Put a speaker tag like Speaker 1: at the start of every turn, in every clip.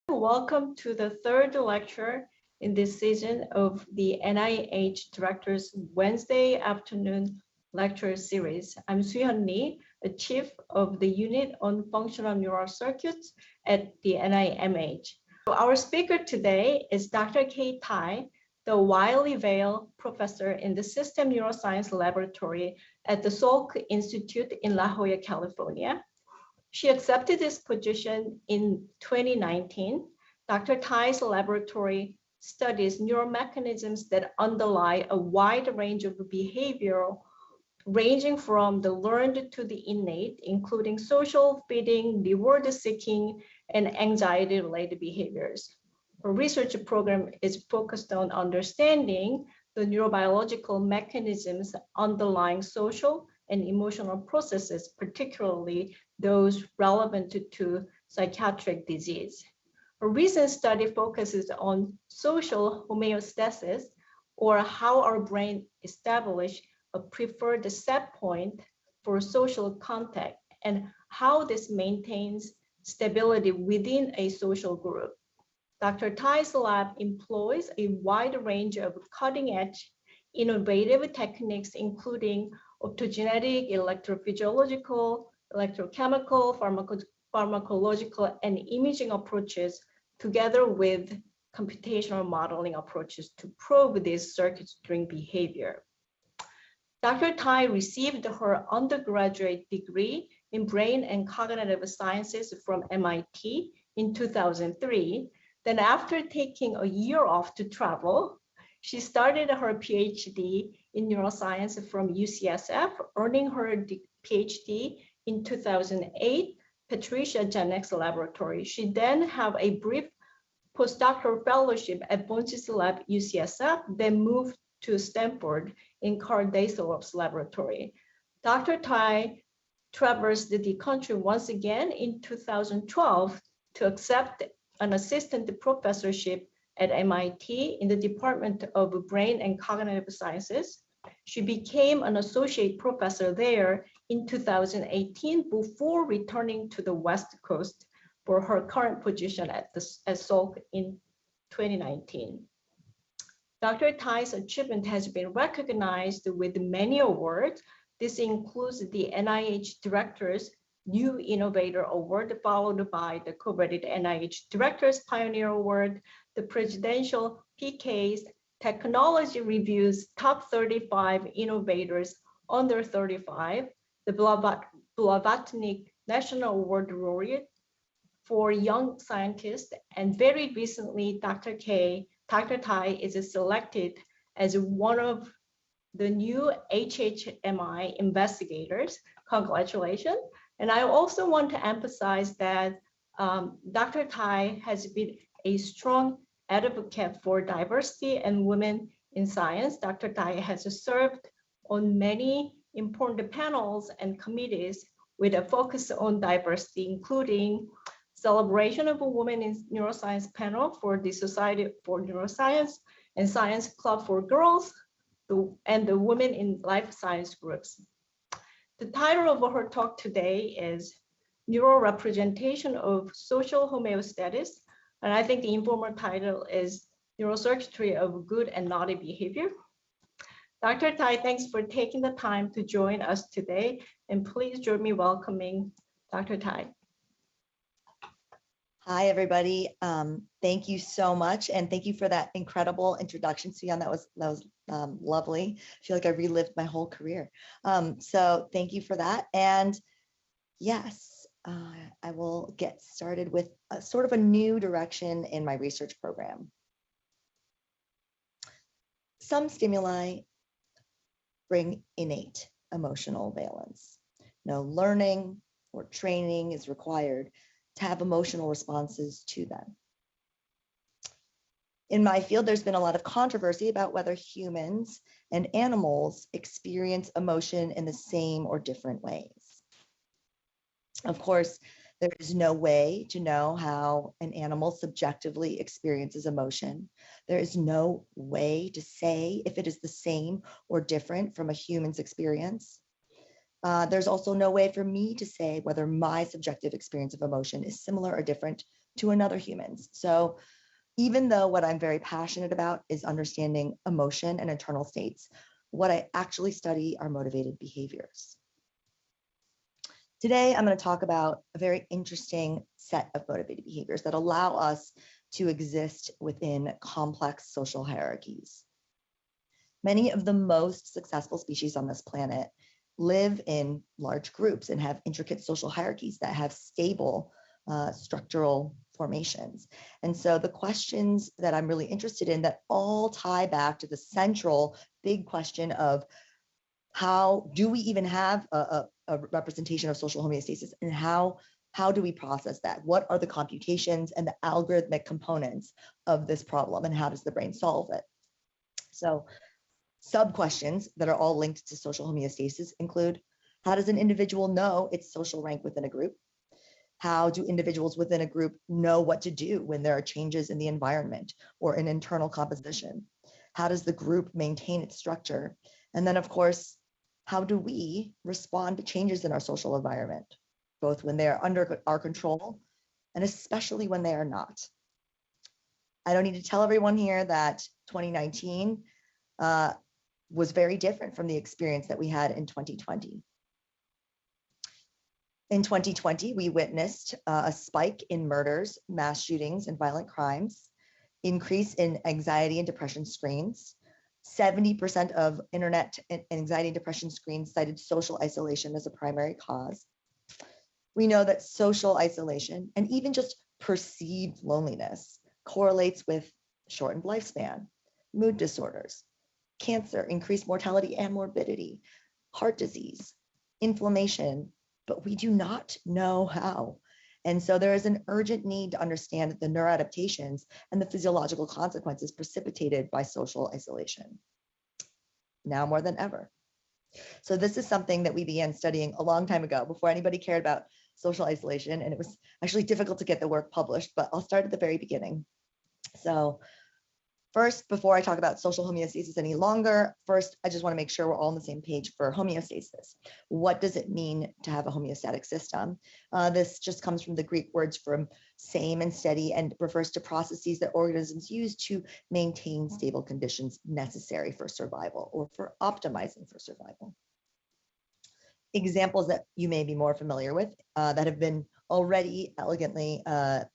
Speaker 1: Welcome to the third lecture in this season of the NIH Director's Wednesday afternoon lecture series. I'm Soo-Hyun Lee, the Chief of the Unit on Functional Neural Circuits at the NIMH. Our speaker today is Dr. Kay Tai, the Wylie Vale Professor in the Systems Neuroscience Laboratory at the Salk Institute in La Jolla, California. She accepted this position in 2019. Dr. Tai's laboratory studies neuromechanisms that underlie a wide range of behavior, ranging from the learned to the innate, including social, feeding, reward seeking, and anxiety-related behaviors. Her research program is focused on understanding the neurobiological mechanisms underlying social and emotional processes, particularly those relevant to psychiatric disease. A recent study focuses on social homeostasis, or how our brain establish a preferred set point for social contact and how this maintains stability within a social group. Dr. Tai's lab employs a wide range of cutting-edge innovative techniques, including optogenetic, electrophysiological, electrochemical, pharmacological, and imaging approaches, together with computational modeling approaches to probe these circuits during behavior. Dr. Tai received her undergraduate degree in brain and cognitive sciences from MIT in 2003. Then, after taking a year off to travel, she started her PhD in neuroscience from UCSF, earning her PhD in 2008, Patricia Genex's laboratory. She then had a brief postdoctoral fellowship at Bonsis Lab, UCSF, then moved to Stanford in Carl Daysolop's laboratory. Dr. Tai traversed the country once again in 2012 to accept an assistant professorship at MIT in the Department of Brain and Cognitive Sciences. She became an associate professor there in 2018 before returning to the West Coast for her current position at Salk in 2019. Dr. Tai's achievement has been recognized with many awards. This includes the NIH Director's New Innovator Award, followed by the coveted NIH Director's Pioneer Award, the Presidential PK's Technology Review's Top 35 Innovators Under 35, the Blavatnik National Award laureate for Young Scientists, and very recently, Dr. Tai is selected as one of the new HHMI investigators. Congratulations. And I also want to emphasize that Dr. Tai has been a strong advocate for diversity and women in science. Dr. Tai has served on many important panels and committees with a focus on diversity, including Celebration of a Women in Neuroscience panel for the Society for Neuroscience and Science Club for Girls, and the Women in Life Science groups. The title of her talk today is Neural Representation of Social Homeostasis, and I think the informal title is Neurocircuitry of Good and Naughty Behavior. Dr. Tai, thanks for taking the time to join us today, and please join me welcoming Dr. Tai.
Speaker 2: Hi, everybody. Thank you so much, and thank you for that incredible introduction, Soo-Hyun. That was lovely. I feel like I relived my whole career. So thank you for that. And yes, I will get started with a sort of a new direction in my research program. Some stimuli bring innate emotional valence. No learning or training is required to have emotional responses to them. In my field, there's been a lot of controversy about whether humans and animals experience emotion in the same or different ways. Of course, there is no way to know how an animal subjectively experiences emotion. There is no way to say if it is the same or different from a human's experience. There's also no way for me to say whether my subjective experience of emotion is similar or different to another humans. So even though what I'm very passionate about is understanding emotion and internal states, what I actually study are motivated behaviors. Today, I'm going to talk about a very interesting set of motivated behaviors that allow us to exist within complex social hierarchies. Many of the most successful species on this planet live in large groups and have intricate social hierarchies that have stable structural formations. And so the questions that I'm really interested in that all tie back to the central big question of how do we even have a representation of social homeostasis, and how do we process that? What are the computations and the algorithmic components of this problem, and how does the brain solve it? So sub-questions that are all linked to social homeostasis include: how does an individual know its social rank within a group? How do individuals within a group know what to do when there are changes in the environment or in internal composition? How does the group maintain its structure? And then, of course, how do we respond to changes in our social environment, both when they are under our control and especially when they are not? I don't need to tell everyone here that 2019 was very different from the experience that we had in 2020. In 2020, we witnessed a spike in murders, mass shootings, and violent crimes, increase in anxiety and depression screens. 70% of internet and anxiety and depression screens cited social isolation as a primary cause. We know that social isolation and even just perceived loneliness correlates with shortened lifespan, mood disorders, cancer, increased mortality and morbidity, heart disease, inflammation, but we do not know how. And so there is an urgent need to understand the neuroadaptations and the physiological consequences precipitated by social isolation, now more than ever. So this is something that we began studying a long time ago, before anybody cared about social isolation, and it was actually difficult to get the work published, but I'll start at the very beginning. So first, before I talk about social homeostasis any longer, first, I just want to make sure we're all on the same page for homeostasis. What does it mean to have a homeostatic system? This just comes from the Greek words from same and steady, and refers to processes that organisms use to maintain stable conditions necessary for survival or for optimizing for survival. Examples that you may be more familiar with that have been already elegantly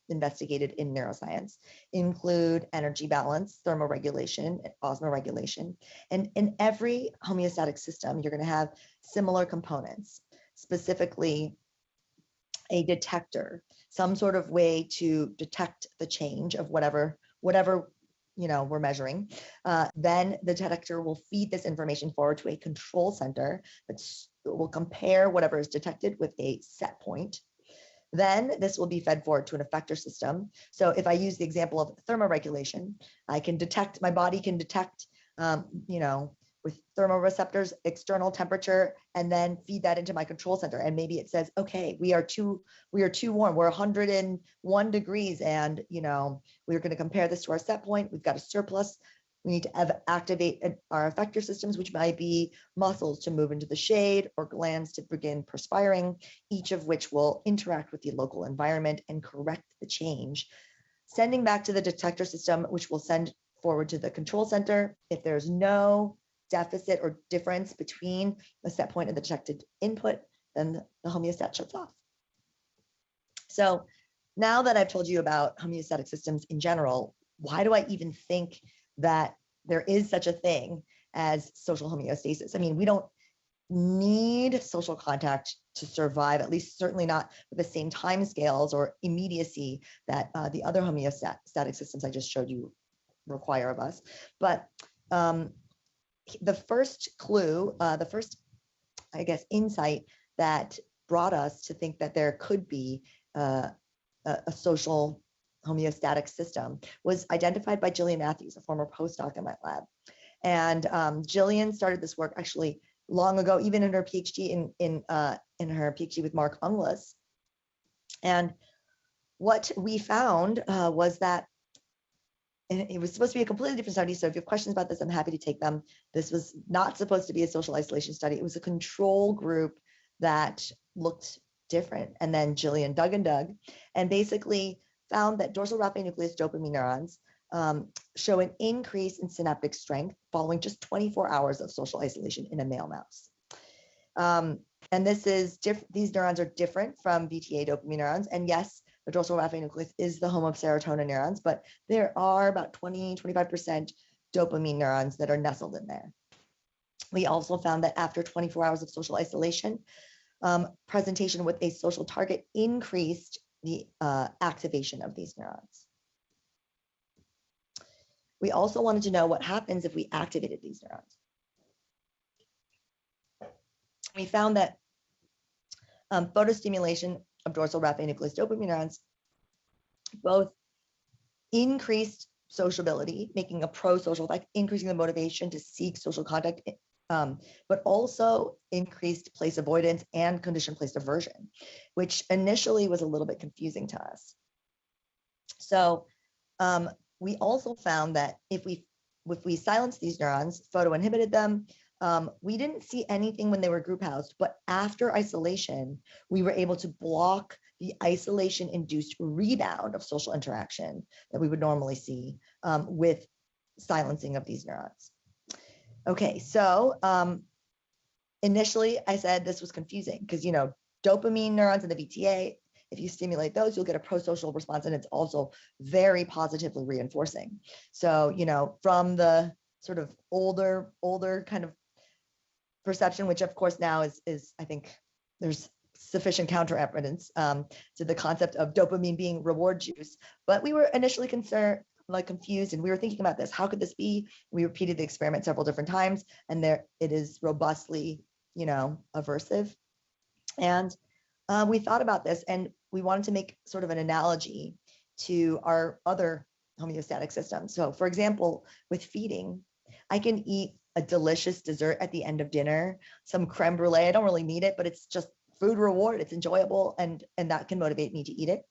Speaker 2: investigated in neuroscience include energy balance, thermoregulation, osmoregulation. And in every homeostatic system, you're going to have similar components, specifically a detector, some sort of way to detect the change of whatever we're measuring. Then the detector will feed this information forward to a control center that will compare whatever is detected with a set point. Then this will be fed forward to an effector system. So if I use the example of thermoregulation, my body can detect, with thermoreceptors, external temperature, and then feed that into my control center. And maybe it says, okay, we are too warm. We're 101 degrees. And, we're going to compare this to our set point. We've got a surplus. We need to activate our effector systems, which might be muscles to move into the shade or glands to begin perspiring, each of which will interact with the local environment and correct the change, sending back to the detector system, which will send forward to the control center. If there's no deficit or difference between the set point and the detected input, then the homeostat shuts off. So now that I've told you about homeostatic systems in general, why do I even think that there is such a thing as social homeostasis? I mean, we don't need social contact to survive, at least certainly not with the same time scales or immediacy that the other homeostatic systems I just showed you require of us. But the first clue, the first, insight that brought us to think that there could be a social homeostatic system was identified by Jillian Matthews, a former postdoc in my lab. And Jillian started this work actually long ago, even in her PhD in her PhD with Mark Unglis. And what we found was that, and it was supposed to be a completely different study. So if you have questions about this, I'm happy to take them. This was not supposed to be a social isolation study. It was a control group that looked different. And then Jillian dug and basically found that dorsal raphe nucleus dopamine neurons show an increase in synaptic strength following just 24 hours of social isolation in a male mouse. And this is these neurons are different from VTA dopamine neurons. And yes, the dorsal raphe nucleus is the home of serotonin neurons, but there are about 20-25% dopamine neurons that are nestled in there. We also found that after 24 hours of social isolation, presentation with a social target increased the activation of these neurons. We also wanted to know what happens if we activated these neurons. We found that photostimulation of dorsal raphe nucleus dopamine neurons both increased sociability, making a pro-social effect, increasing the motivation to seek social contact, but also increased place avoidance and conditioned place aversion, which initially was a little bit confusing to us. So we also found that if we silenced these neurons, photoinhibited them, we didn't see anything when they were group housed, but after isolation, we were able to block the isolation-induced rebound of social interaction that we would normally see with silencing of these neurons. Okay, so initially I said this was confusing because, you know, dopamine neurons in the VTA, if you stimulate those, you'll get a pro-social response, and it's also very positively reinforcing. So, you know, from the sort of older kind of perception, which of course now is I think there's sufficient counter evidence to the concept of dopamine being reward juice. But we were initially confused, and we were thinking about this. How could this be? We repeated the experiment several different times, and there it is robustly, you know, aversive. And we thought about this, and we wanted to make sort of an analogy to our other homeostatic systems. So, for example, with feeding, I can eat a delicious dessert at the end of dinner, some creme brulee. I don't really need it, but it's just food reward. It's enjoyable, and that can motivate me to eat it.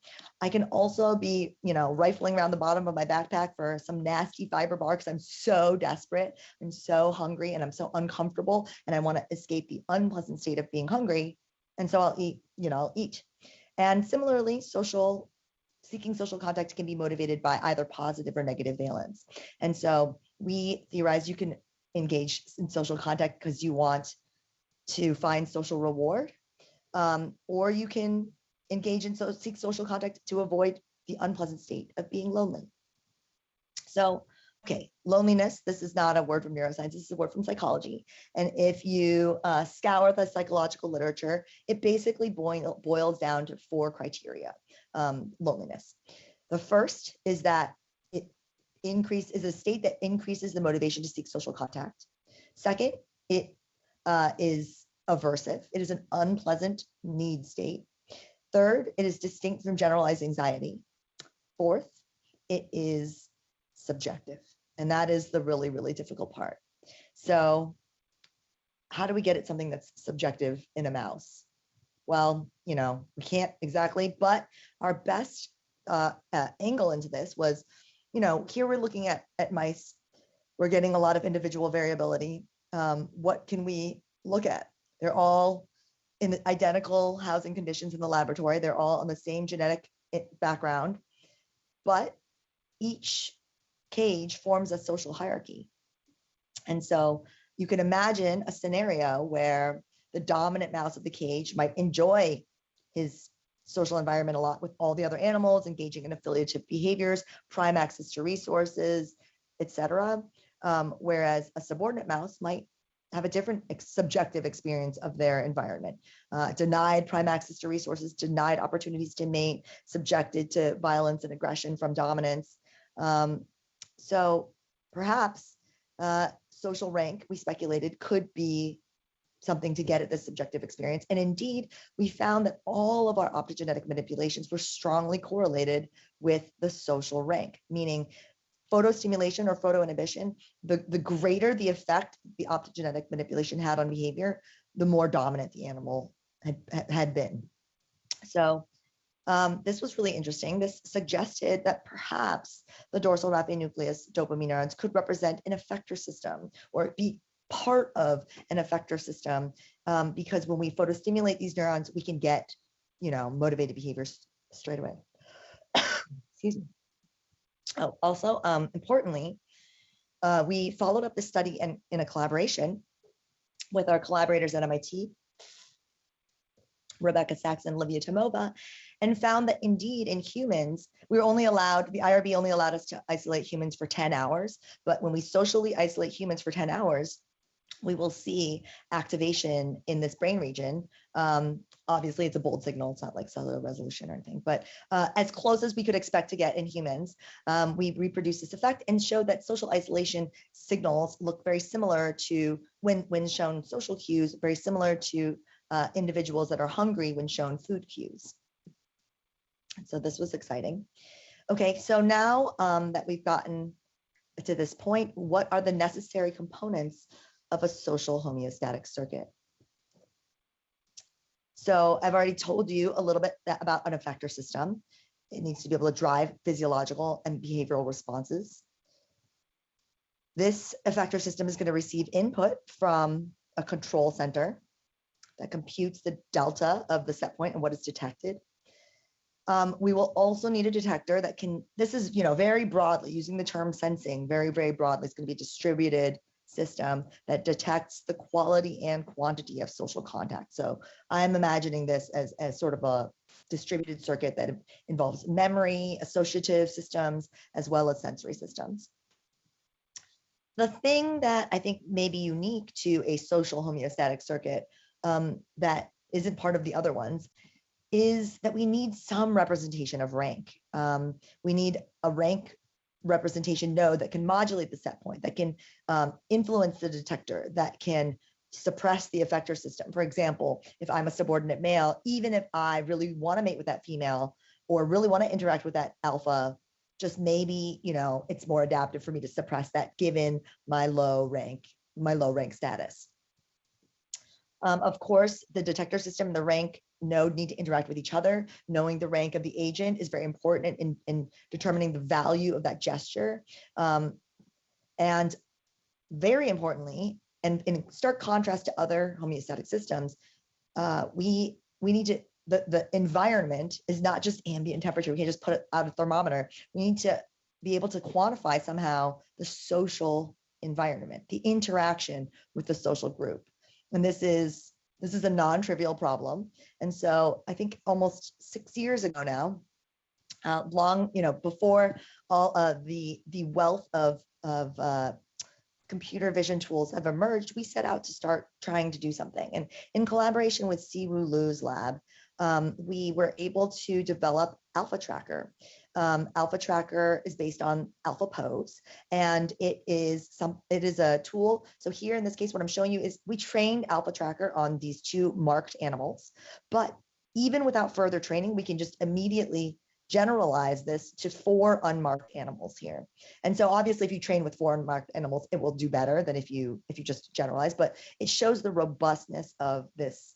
Speaker 2: I can also be, you know, rifling around the bottom of my backpack for some nasty fiber bar because I'm so desperate, I'm so hungry, and I'm so uncomfortable, and I want to escape the unpleasant state of being hungry. And so I'll eat, you know, I'll eat. And similarly, seeking social contact can be motivated by either positive or negative valence. And so we theorize you can engage in social contact because you want to find social reward, or you can engage in seek social contact to avoid the unpleasant state of being lonely. So, okay, loneliness, this is not a word from neuroscience, this is a word from psychology. And if you scour the psychological literature, it basically boils down to 4 criteria, loneliness. The first is that is a state that increases the motivation to seek social contact. Second, it is aversive. It is an unpleasant need state. Third, it is distinct from generalized anxiety. Fourth, it is subjective. And that is the really, really difficult part. So how do we get at something that's subjective in a mouse? Well, you know, we can't exactly, but our best angle into this was, you know, here we're looking at mice. We're getting a lot of individual variability. What can we look at? They're all in the identical housing conditions in the laboratory. They're all on the same genetic background, but each cage forms a social hierarchy. And so you can imagine a scenario where the dominant mouse of the cage might enjoy his social environment a lot with all the other animals, engaging in affiliative behaviors, prime access to resources, etc. Whereas a subordinate mouse might have a different subjective experience of their environment, denied prime access to resources, denied opportunities to mate, subjected to violence and aggression from dominance. So perhaps social rank, we speculated, could be something to get at this subjective experience. And indeed, we found that all of our optogenetic manipulations were strongly correlated with the social rank, meaning photostimulation or photoinhibition, the greater the effect the optogenetic manipulation had on behavior, the more dominant the animal had been. So this was really interesting. This suggested that perhaps the dorsal raphe nucleus dopamine neurons could represent an effector system or be part of an effector system, because when we photostimulate these neurons, we can get, you know, motivated behaviors straight away. Excuse me. Oh, also, importantly, we followed up this study in a collaboration with our collaborators at MIT, Rebecca Sachs and Livia Tomova, and found that indeed in humans, we were only allowed, the IRB only allowed us to isolate humans for 10 hours. But when we socially isolate humans for 10 hours, we will see activation in this brain region. Obviously, it's a bold signal. It's not like cellular resolution or anything, but as close as we could expect to get in humans, we reproduced this effect and showed that social isolation signals look very similar to, when shown social cues, very similar to individuals that are hungry when shown food cues. So this was exciting. Okay, so now that we've gotten to this point, what are the necessary components of a social homeostatic circuit? So I've already told you a little bit about an effector system. It needs to be able to drive physiological and behavioral responses. This effector system is going to receive input from a control center that computes the delta of the set point and what is detected. We will also need a detector that can, this is, very broadly, using the term sensing, very, very broadly, it's going to be a distributed system that detects the quality and quantity of social contact. So I'm imagining this as sort of a distributed circuit that involves memory, associative systems, as well as sensory systems. The thing that I think may be unique to a social homeostatic circuit that isn't part of the other ones is that we need some representation of rank. We need a rank representation node that can modulate the set point, that can influence the detector, that can suppress the effector system. For example, if I'm a subordinate male, even if I really want to mate with that female or really want to interact with that alpha, just maybe, it's more adaptive for me to suppress that given my low rank status. Of course, the detector system and the rank node need to interact with each other. Knowing the rank of the agent is very important in determining the value of that gesture. And very importantly, and in stark contrast to other homeostatic systems, we need to, the environment is not just ambient temperature. We can't just put it out a thermometer. We need to be able to quantify somehow the social environment, the interaction with the social group. And this is a non-trivial problem. And so I think almost 6 years ago now, before all the wealth of computer vision tools have emerged, we set out to start trying to do something. And in collaboration with Siwoo Liu's lab, we were able to develop AlphaTracker. AlphaTracker is based on AlphaPose, and it is a tool. So here in this case, what I'm showing you is we trained AlphaTracker on these 2 marked animals, but even without further training, we can just immediately generalize this to 4 unmarked animals here. And so obviously if you train with 4 unmarked animals, it will do better than if you just generalize, but it shows the robustness of this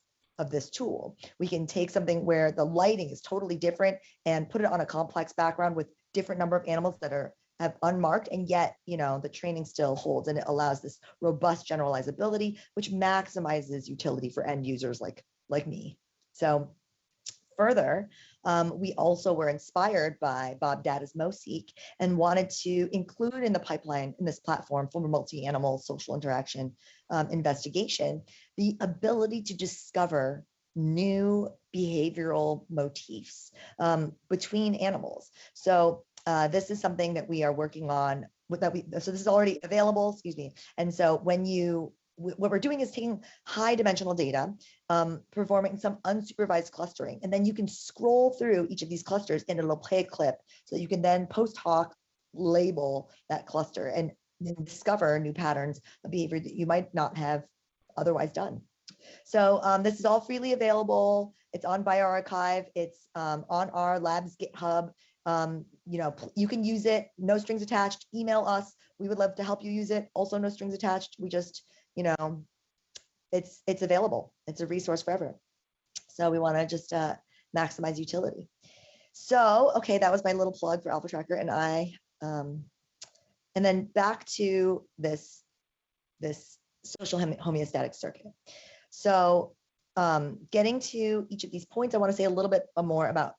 Speaker 2: tool. We can take something where the lighting is totally different and put it on a complex background with different number of animals that have unmarked, and yet, the training still holds, and it allows this robust generalizability, which maximizes utility for end users like me. So further, we also were inspired by Bob Dada's MoSeek and wanted to include in the pipeline in this platform for multi-animal social interaction investigation, the ability to discover new behavioral motifs between animals. So this is something that we are working on so this is already available, And so what we're doing is taking high dimensional data, performing some unsupervised clustering, and then you can scroll through each of these clusters and it'll play a clip so you can then post hoc label that cluster and discover new patterns of behavior that you might not have otherwise done. So this is all freely available. It's on bioRxiv. It's on our lab's GitHub. You can use it, no strings attached. Email us. We would love to help you use it. Also, no strings attached. We just, it's available. It's a resource forever. So we want to just maximize utility. So, okay, that was my little plug for AlphaTracker, and then back to this social homeostatic circuit. So getting to each of these points, I want to say a little bit more about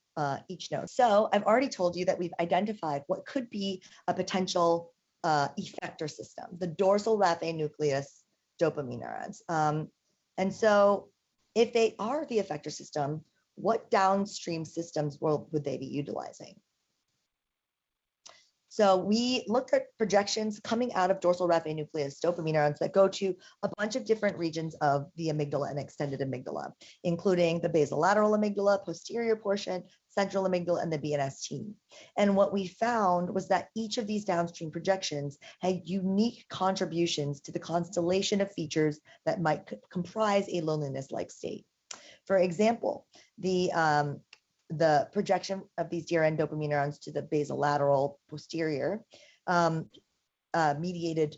Speaker 2: each node. So I've already told you that we've identified what could be a potential effector system, the dorsal raphe nucleus dopamine neurons. And so if they are the effector system, what downstream systems would they be utilizing? So we looked at projections coming out of dorsal raphe nucleus dopamine neurons that go to a bunch of different regions of the amygdala and extended amygdala, including the basolateral amygdala, posterior portion, central amygdala, and the BNST. And what we found was that each of these downstream projections had unique contributions to the constellation of features that might comprise a loneliness-like state. For example, the projection of these DRN dopamine neurons to the basolateral posterior mediated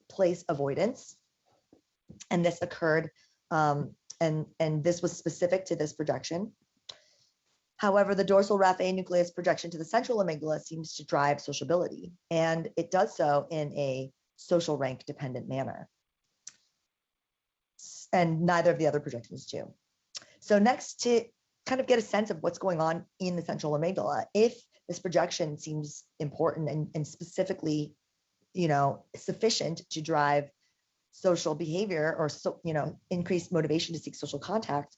Speaker 2: place avoidance. And this occurred, and this was specific to this projection. However, the dorsal raphe nucleus projection to the central amygdala seems to drive sociability, and it does so in a social rank dependent manner. And neither of the other projections do. So next, to kind of get a sense of what's going on in the central amygdala, if this projection seems important and specifically, sufficient to drive social behavior or increased motivation to seek social contact,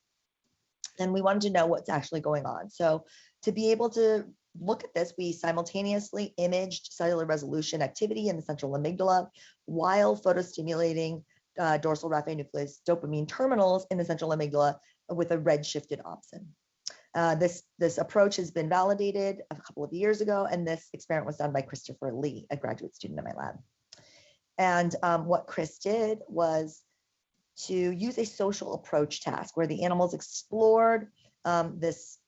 Speaker 2: then we wanted to know what's actually going on. So to be able to look at this, we simultaneously imaged cellular resolution activity in the central amygdala while photostimulating dorsal raphe nucleus dopamine terminals in the central amygdala with a red-shifted opsin. This approach has been validated a couple of years ago, and this experiment was done by Christopher Lee, a graduate student in my lab. And what Chris did was to use a social approach task where the animals explored this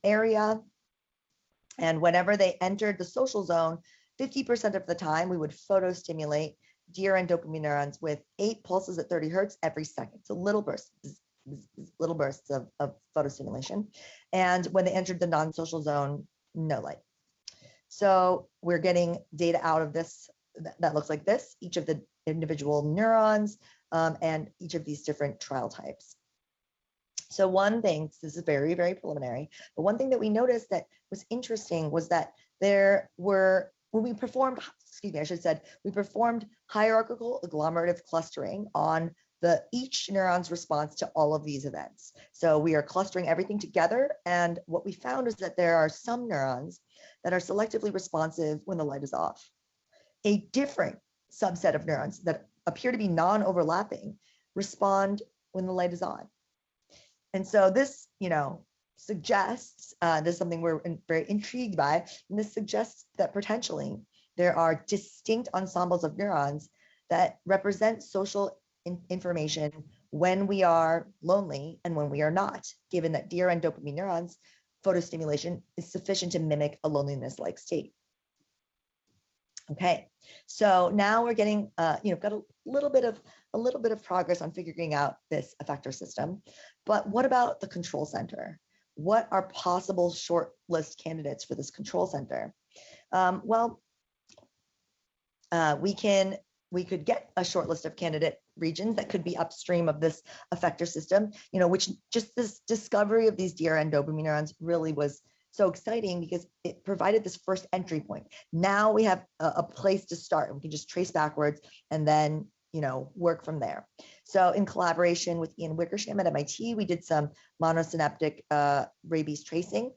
Speaker 2: area, and whenever they entered the social zone, 50% of the time we would photostimulate DRN dopamine neurons with 8 pulses at 30 hertz every second. So little bursts of photostimulation. And when they entered the non-social zone, no light. So we're getting data out of this that looks like this, each of the individual neurons and each of these different trial types. So one thing, this is very, very preliminary, but one thing that we noticed that was interesting was that there were, when we performed, we performed hierarchical agglomerative clustering on each neuron's response to all of these events. So we are clustering everything together, and what we found is that there are some neurons that are selectively responsive when the light is off. A different subset of neurons that appear to be non-overlapping respond when the light is on. And so this, suggests, this is something we're very intrigued by, and this suggests that potentially there are distinct ensembles of neurons that represent social information when we are lonely and when we are not, given that DRN dopamine neurons photostimulation is sufficient to mimic a loneliness-like state. Okay, so now we're getting, got a little bit of progress on figuring out this effector system. But what about the control center? What are possible shortlist candidates for this control center? We could get a short list of candidate regions that could be upstream of this effector system, which just this discovery of these DRN dopamine neurons really was so exciting because it provided this first entry point. Now we have a place to start. We can just trace backwards and then, work from there. So in collaboration with Ian Wickersham at MIT, we did some monosynaptic rabies tracing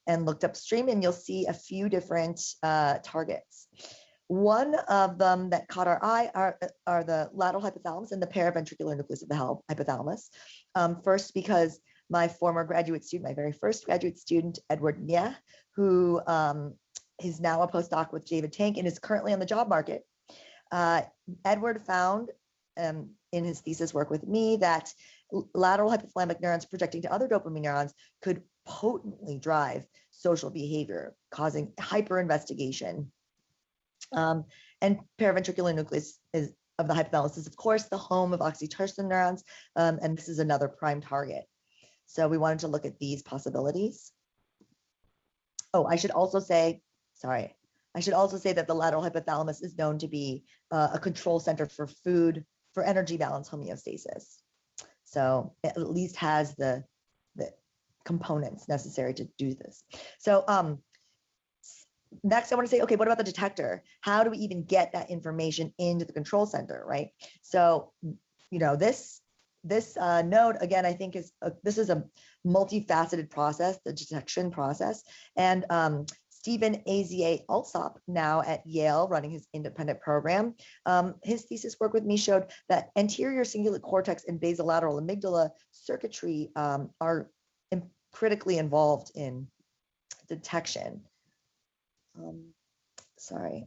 Speaker 2: and looked upstream, and you'll see a few different targets. One of them that caught our eye are the lateral hypothalamus and the paraventricular nucleus of the hypothalamus. First, because my former graduate student, my very first graduate student, Edward Nye, who is now a postdoc with David Tank and is currently on the job market. Edward found in his thesis work with me that lateral hypothalamic neurons projecting to other dopamine neurons could potently drive social behavior, causing hyper-investigation. And paraventricular nucleus of the hypothalamus is, of course, the home of oxytocin neurons, and this is another prime target. So we wanted to look at these possibilities. Oh, I should also say that the lateral hypothalamus is known to be a control center for food, for energy balance homeostasis. So it at least has the components necessary to do this. So next I want to say, okay, what about the detector? How do we even get that information into the control center, right? So, this node, again, I think this is a multifaceted process, the detection process. And Stephen Aza Alsop, now at Yale, running his independent program, his thesis work with me showed that anterior cingulate cortex and basolateral amygdala circuitry are critically involved in detection. Sorry.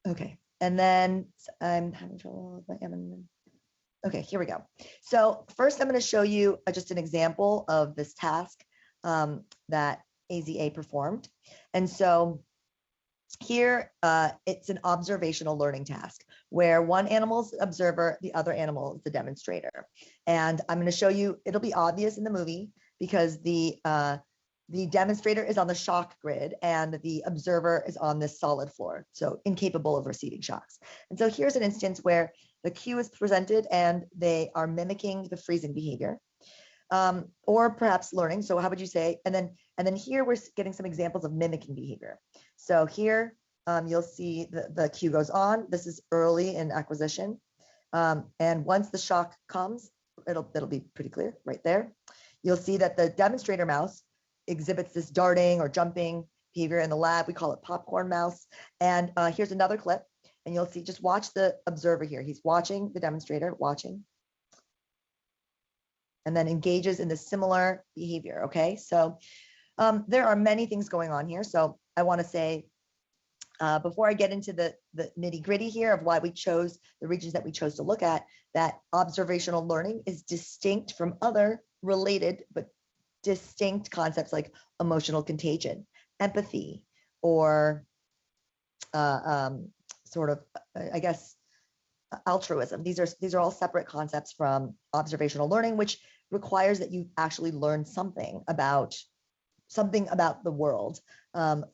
Speaker 2: Okay. And then I'm having trouble with my Okay, here we go. So first I'm going to show you just an example of this task that AZA performed. And so here it's an observational learning task where one animal is the observer, the other animal is the demonstrator. And I'm going to show you, it'll be obvious in the movie because the demonstrator is on the shock grid and the observer is on this solid floor, so incapable of receiving shocks. And so here's an instance where the cue is presented and they are mimicking the freezing behavior, or perhaps learning. So how would you say? And then here we're getting some examples of mimicking behavior. So here you'll see the cue goes on. This is early in acquisition, and once the shock comes, it'll be pretty clear right there. You'll see that the demonstrator mouse exhibits this darting or jumping behavior in the lab. We call it popcorn mouse. And here's another clip, and you'll see, just watch the observer here. He's watching the demonstrator, and then engages in the similar behavior, okay? So there are many things going on here. So I wanna say, before I get into the nitty gritty here of why we chose the regions that we chose to look at, that observational learning is distinct from other related but distinct concepts like emotional contagion, empathy, or sort of, I guess, altruism. These are all separate concepts from observational learning, which requires that you actually learn something about the world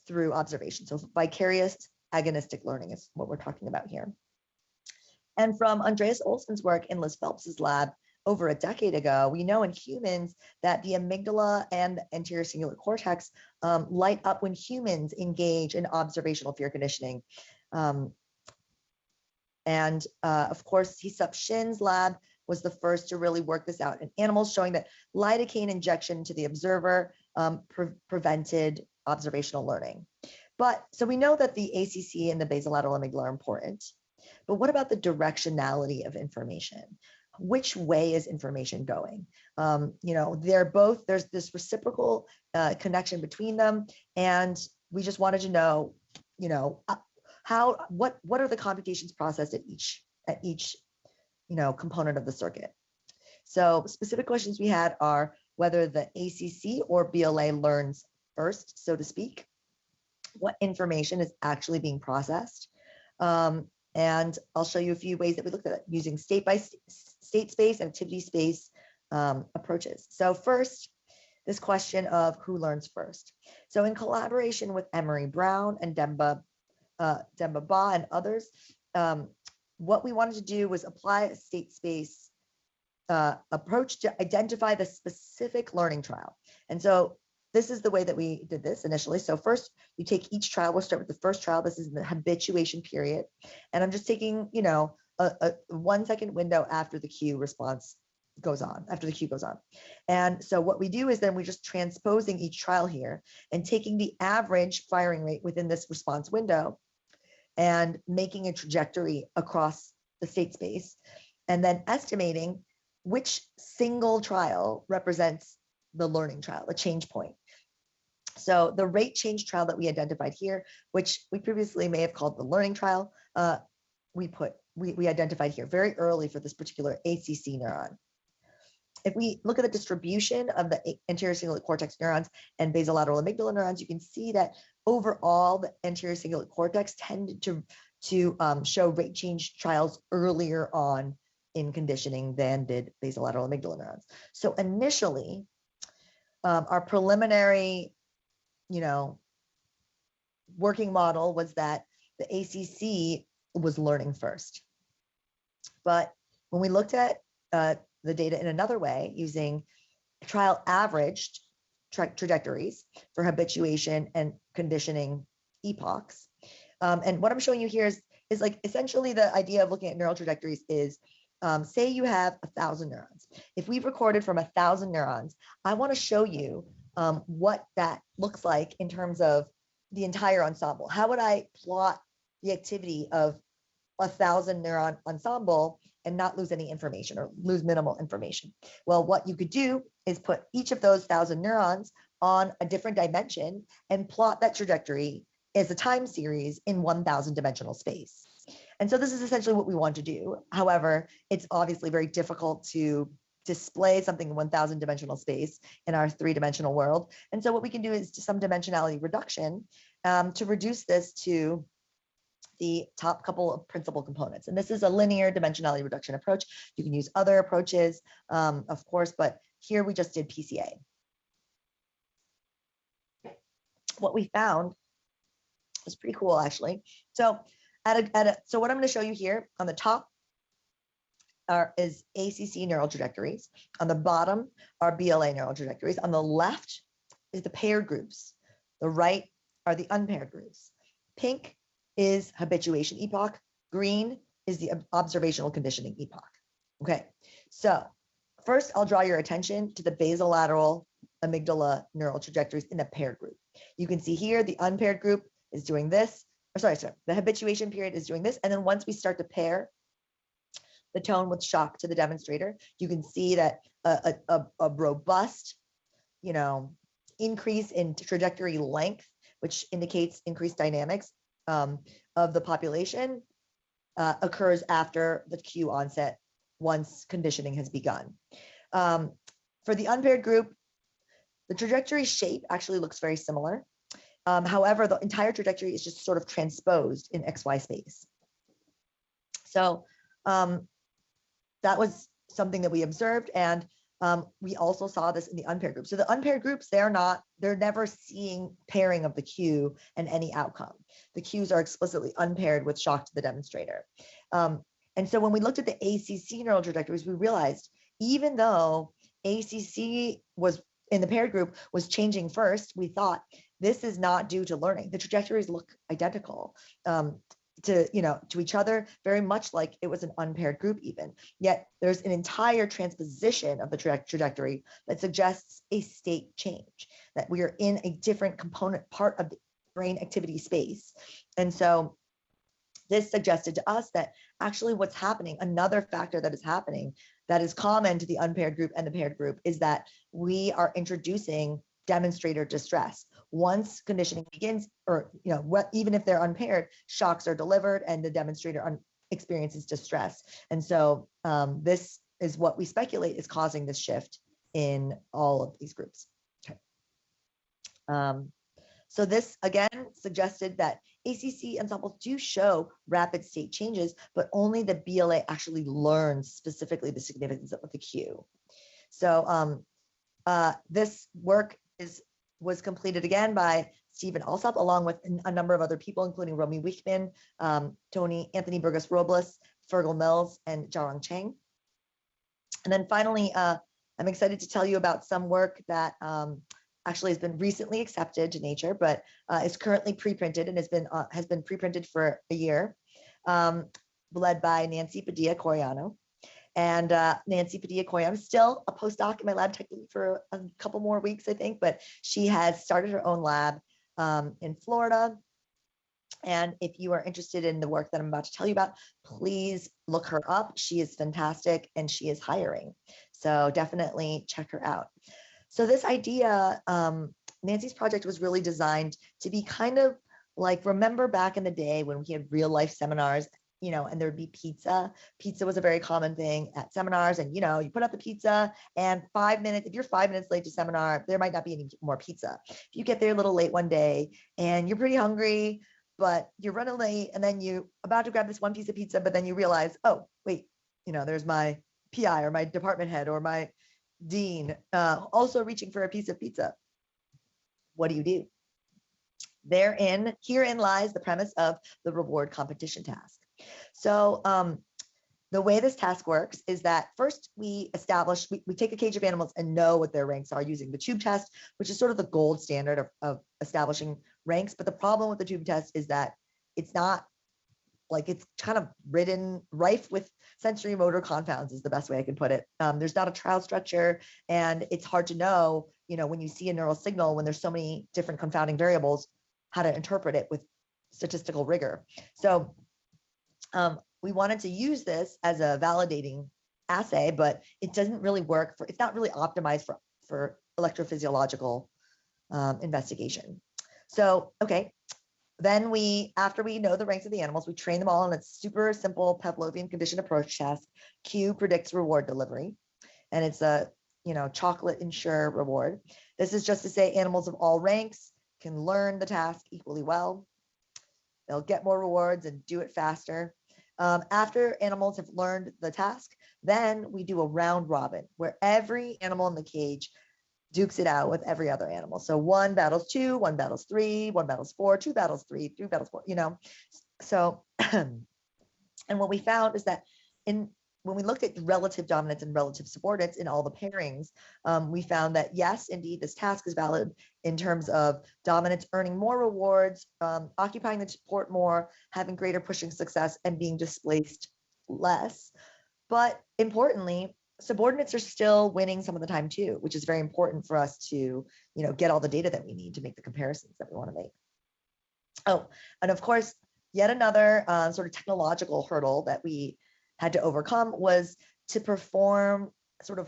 Speaker 2: through observation. So vicarious agonistic learning is what we're talking about here. And from Andreas Olson's work in Liz Phelps's lab over a decade ago, we know in humans that the amygdala and the anterior cingulate cortex light up when humans engage in observational fear conditioning. Of course, Hesup Shin's lab was the first to really work this out in animals, showing that lidocaine injection to the observer prevented observational learning. So we know that the ACC and the basolateral amygdala are important, but what about the directionality of information? Which way is information going? There's this reciprocal connection between them, and we just wanted to know, what are the computations processed at each component of the circuit. So specific questions we had are whether the ACC or BLA learns first, so to speak, what information is actually being processed. And I'll show you a few ways that we looked at it using state space and activity space approaches. So first, this question of who learns first. So in collaboration with Emery Brown and Demba Ba and others, what we wanted to do was apply a state space approach to identify the specific learning trial. And so this is the way that we did this initially. So first, you take each trial. We'll start with the first trial. This is the habituation period. And I'm just taking, a 1 second window after the cue response goes on, after the cue goes on. And so what we do is then we're just transposing each trial here and taking the average firing rate within this response window and making a trajectory across the state space, and then estimating which single trial represents the learning trial, a change point. So the rate change trial that we identified here, which we previously may have called the learning trial, we identified here very early for this particular ACC neuron. If we look at the distribution of the anterior cingulate cortex neurons and basolateral amygdala neurons, you can see that overall the anterior cingulate cortex tended to show rate change trials earlier on in conditioning than did basolateral amygdala neurons. So initially, our preliminary, working model was that the ACC was learning first. But when we looked at the data in another way, using trial averaged trajectories for habituation and conditioning epochs. And what I'm showing you here is like essentially the idea of looking at neural trajectories is, say you have 1,000 neurons. If we've recorded from 1,000 neurons, I want to show you what that looks like in terms of the entire ensemble. How would I plot the activity of 1,000 neuron ensemble and not lose any information or lose minimal information? Well, what you could do is put each of those 1,000 neurons on a different dimension and plot that trajectory as a time series in 1,000 dimensional space. And so this is essentially what we want to do. However, it's obviously very difficult to display something in 1,000 dimensional space in our 3-dimensional world. And so what we can do is some dimensionality reduction to reduce this to the top couple of principal components. And this is a linear dimensionality reduction approach. You can use other approaches, of course, but here we just did PCA. What we found was pretty cool, actually. So so what I'm going to show you here on the top is ACC neural trajectories. On the bottom are BLA neural trajectories. On the left is the paired groups. The right are the unpaired groups. Pink is habituation epoch. Green is the observational conditioning epoch. Okay, so first I'll draw your attention to the basolateral amygdala neural trajectories in a paired group. You can see here the unpaired group is doing this. Sorry, the habituation period is doing this. And then once we start to pair the tone with shock to the demonstrator, you can see that a robust, increase in trajectory length, which indicates increased dynamics of the population, occurs after the cue onset once conditioning has begun. For the unpaired group, the trajectory shape actually looks very similar. However, the entire trajectory is just sort of transposed in XY space. So that was something that we observed, and we also saw this in the unpaired group. So the unpaired groups, they're never seeing pairing of the cue and any outcome. The cues are explicitly unpaired with shock to the demonstrator. And so when we looked at the ACC neural trajectories, we realized even though ACC was in the paired group was changing first, we thought this is not due to learning. The trajectories look identical to each other, very much like it was an unpaired group even. Yet there's an entire transposition of the trajectory that suggests a state change, that we are in a different component part of the brain activity space. And so this suggested to us that actually what's happening, another factor that is happening that is common to the unpaired group and the paired group, is that we are introducing demonstrator distress. Once conditioning begins, or even if they're unpaired, shocks are delivered and the demonstrator experiences distress. And so this is what we speculate is causing this shift in all of these groups. Okay. So this again suggested that ACC ensembles do show rapid state changes, but only the BLA actually learns specifically the significance of the cue. So this work was completed again by Stephen Alsop, along with a number of other people, including Romy Wichmann, Anthony Burgos Robles, Fergal Mills, and Jiarong Cheng. And then finally, I'm excited to tell you about some work that actually has been recently accepted to Nature, but is currently pre-printed and has been pre-printed for a year, led by Nancy Padilla-Coriano. And Nancy Padilla-Coriano is still a postdoc in my lab technically for a couple more weeks, I think, but she has started her own lab in Florida. And if you are interested in the work that I'm about to tell you about, please look her up. She is fantastic and she is hiring. So definitely check her out. So this idea, Nancy's project was really designed to be kind of like, remember back in the day when we had real life seminars, and there'd be pizza. Pizza was a very common thing at seminars, and you put out the pizza, and 5 minutes, if you're 5 minutes late to seminar, there might not be any more pizza. If you get there a little late one day and you're pretty hungry, but you're running late, and then you're about to grab this one piece of pizza, but then you realize, oh, wait, there's my PI or my department head or my dean also reaching for a piece of pizza. What do you do? Herein lies the premise of the reward competition task. So the way this task works is that first we take a cage of animals and know what their ranks are using the tube test, which is sort of the gold standard of establishing ranks. But the problem with the tube test is that it's not like, it's kind of rife with sensory motor confounds is the best way I can put it. There's not a trial structure, and it's hard to know, when you see a neural signal, when there's so many different confounding variables, how to interpret it with statistical rigor. So we wanted to use this as a validating assay, but it doesn't really work it's not really optimized for electrophysiological investigation. So, okay, then after we know the ranks of the animals, we train them all on a super simple Pavlovian conditioned approach test. Q predicts reward delivery, and it's a, chocolate ensure reward. This is just to say animals of all ranks can learn the task equally well. They'll get more rewards and do it faster. After animals have learned the task, then we do a round robin where every animal in the cage dukes it out with every other animal. So 1 battles 2, 1 battles 3, 1 battles 4, 2 battles 3, 3 battles 4, So, and what we found is that when we looked at relative dominance and relative subordinates in all the pairings, we found that yes, indeed, this task is valid in terms of dominance earning more rewards, occupying the support more, having greater pushing success, and being displaced less. But importantly, subordinates are still winning some of the time too, which is very important for us to, get all the data that we need to make the comparisons that we want to make. Oh, and of course, yet another sort of technological hurdle that we had to overcome was to perform sort of,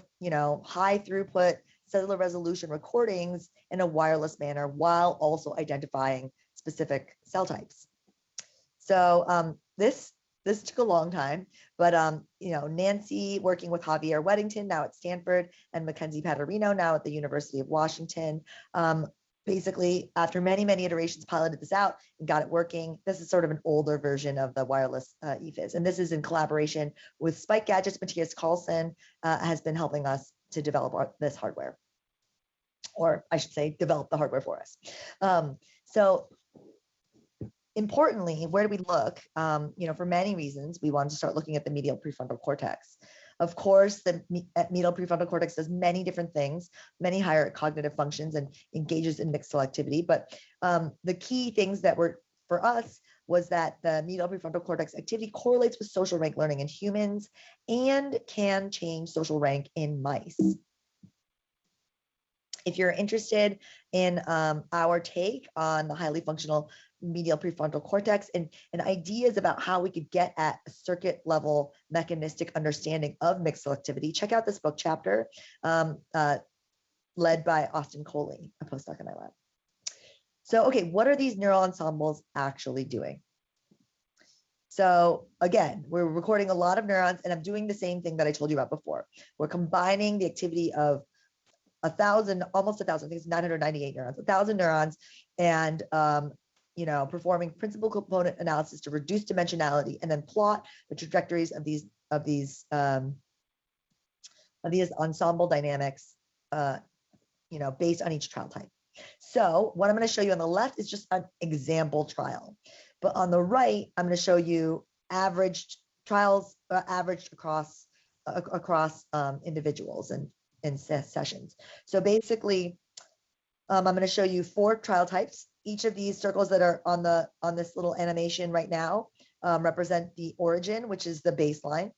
Speaker 2: high throughput cellular resolution recordings in a wireless manner while also identifying specific cell types. So this took a long time, but Nancy working with Javier Weddington now at Stanford and Mackenzie Paterino now at the University of Washington, basically after many iterations piloted this out and got it working. This is sort of an older version of the wireless EFIS, and this is in collaboration with Spike Gadgets. Matthias Carlson has been helping us to develop this hardware, or I should say develop the hardware for us. So importantly, where do we look? For many reasons, we wanted to start looking at the medial prefrontal cortex. Of course, the medial prefrontal cortex does many different things, many higher cognitive functions, and engages in mixed selectivity. But the key things that were for us was that the medial prefrontal cortex activity correlates with social rank learning in humans and can change social rank in mice. If you're interested in our take on the highly functional medial prefrontal cortex and ideas about how we could get at a circuit level mechanistic understanding of mixed selectivity, check out this book chapter led by Austin Coley, a postdoc in my lab. So, okay, what are these neural ensembles actually doing? So again, we're recording a lot of neurons, and I'm doing the same thing that I told you about before. We're combining the activity of almost 1,000, I think it's 998 neurons, 1,000 neurons, and performing principal component analysis to reduce dimensionality, and then plot the trajectories of these ensemble dynamics, based on each trial type. So what I'm going to show you on the left is just an example trial, but on the right, I'm going to show you averaged trials, averaged across individuals and sessions. So basically, I'm going to show you 4 trial types. Each of these circles that are on this little animation right now represent the origin, which is the baseline.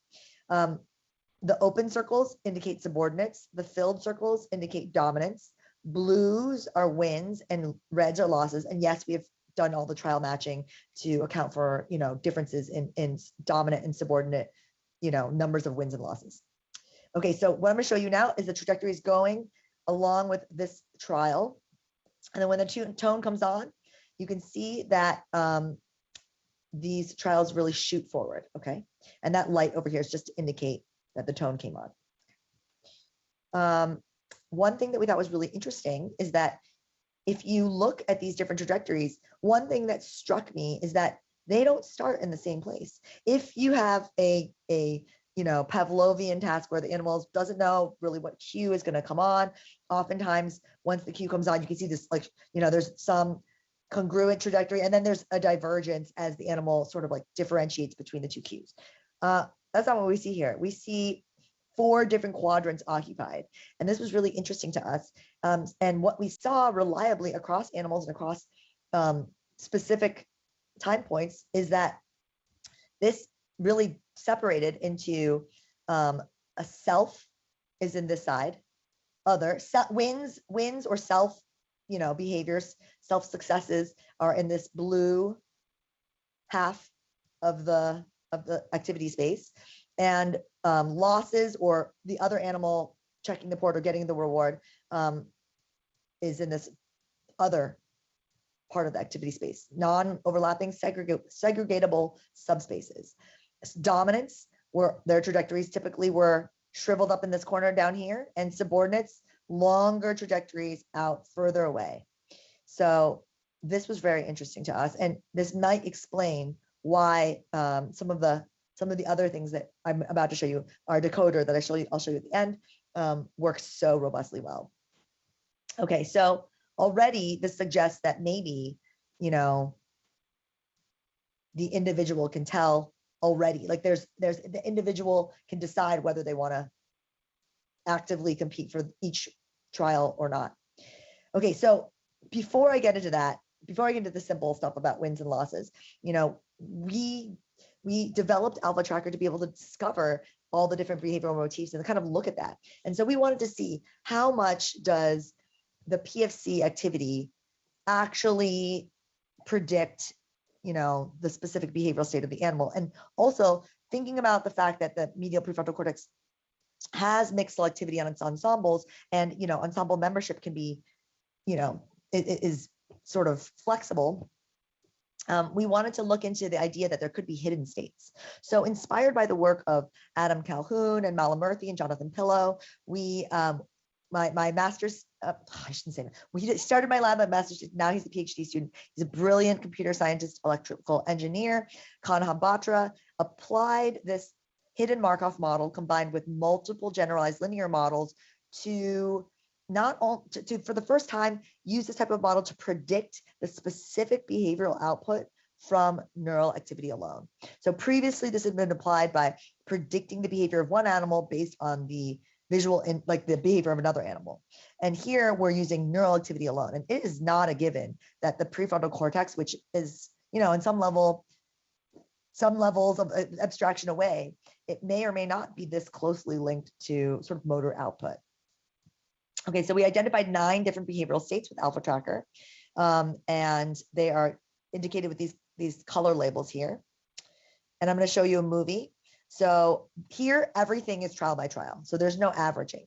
Speaker 2: The open circles indicate subordinates. The filled circles indicate dominance. Blues are wins and reds are losses. And yes, we have done all the trial matching to account for differences in dominant and subordinate numbers of wins and losses. Okay, so what I'm going to show you now is the trajectories going along with this trial. And then when the tone comes on, you can see that these trials really shoot forward, okay? And that light over here is just to indicate that the tone came on. One thing that we thought was really interesting is that if you look at these different trajectories, one thing that struck me is that they don't start in the same place. If you have a Pavlovian task where the animal doesn't know really what cue is going to come on. Oftentimes, once the cue comes on, you can see this, there's some congruent trajectory, and then there's a divergence as the animal sort of differentiates between the two cues. that's not what we see here. We see 4 different quadrants occupied. And this was really interesting to us. And what we saw reliably across animals and across specific time points is that this really separated into a self is in this side, other wins or self, behaviors, self successes are in this blue half of the activity space, and losses or the other animal checking the port or getting the reward is in this other part of the activity space, non-overlapping segregatable subspaces. Dominants were their trajectories typically were shriveled up in this corner down here, and subordinates longer trajectories out further away. So this was very interesting to us, and this might explain why some of the other things that I'm about to show you, our decoder that I'll show you at the end, works so robustly well. Okay, so already this suggests that maybe, the individual can tell already, like there's the individual can decide whether they want to actively compete for each trial or not. Okay, so before I get into that, before I get into the simple stuff about wins and losses, we developed AlphaTracker to be able to discover all the different behavioral motifs and kind of look at that. And so we wanted to see how much does the PFC activity actually predict, the specific behavioral state of the animal. And also thinking about the fact that the medial prefrontal cortex has mixed selectivity on its ensembles, and, ensemble membership can be, it is sort of flexible. We wanted to look into the idea that there could be hidden states. So inspired by the work of Adam Calhoun and Malamurthy and Jonathan Pillow, we, my master's, I shouldn't say that. We started my lab at master's, now he's a PhD student. He's a brilliant computer scientist, electrical engineer. Kanhan Batra applied this hidden Markov model combined with multiple generalized linear models to for the first time use this type of model to predict the specific behavioral output from neural activity alone. So previously this had been applied by predicting the behavior of one animal based on the visual and like the behavior of another animal. And here we're using neural activity alone. And it is not a given that the prefrontal cortex, which is, in some levels of abstraction away, it may or may not be this closely linked to sort of motor output. Okay, so we identified 9 different behavioral states with AlphaTracker, and they are indicated with these color labels here. And I'm going to show you a movie. So here, everything is trial by trial. So there's no averaging.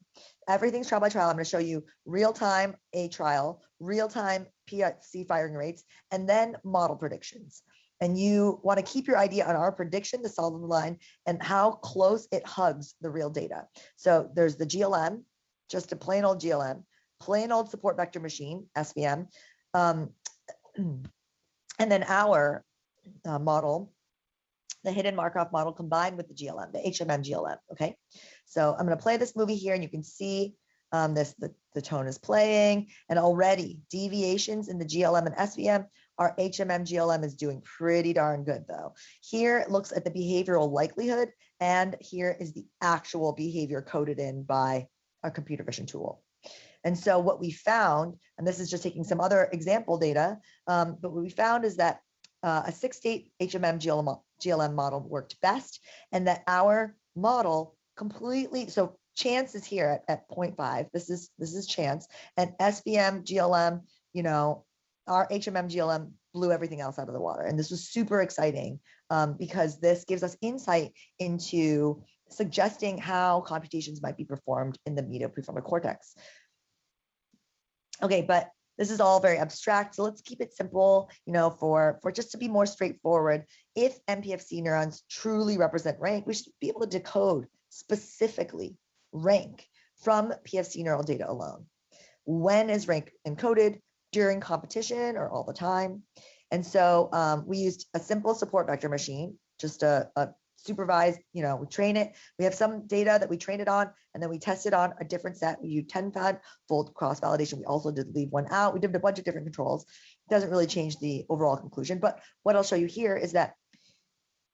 Speaker 2: Everything's trial by trial. I'm going to show you real-time A trial, real-time PFC firing rates, and then model predictions. And you want to keep your idea on our prediction, the solid line, and how close it hugs the real data. So there's the GLM, just a plain old GLM, plain old support vector machine, SVM, and then our model, the hidden Markov model combined with the GLM, the HMM GLM, okay? So I'm gonna play this movie here and you can see the tone is playing, and already deviations in the GLM and SVM, our HMM GLM is doing pretty darn good though. Here it looks at the behavioral likelihood, and here is the actual behavior coded in by a computer vision tool. And so what we found, and this is just taking some other example data, but what we found is that a 6-state HMM GLM model worked best, and that our model completely, so chance is here at 0.5. This is chance, and SVM GLM, our HMM GLM blew everything else out of the water. And this was super exciting because this gives us insight into suggesting how computations might be performed in the medial prefrontal cortex. Okay, but this is all very abstract, so let's keep it simple, for just to be more straightforward. If MPFC neurons truly represent rank, we should be able to decode specifically rank from PFC neural data alone. When is rank encoded? During competition or all the time? And so we used a simple support vector machine, just a supervised, we train it. We have some data that we trained it on, and then we tested on a different set. We used 10-fold cross validation. We also did leave one out. We did a bunch of different controls. It doesn't really change the overall conclusion. But what I'll show you here is that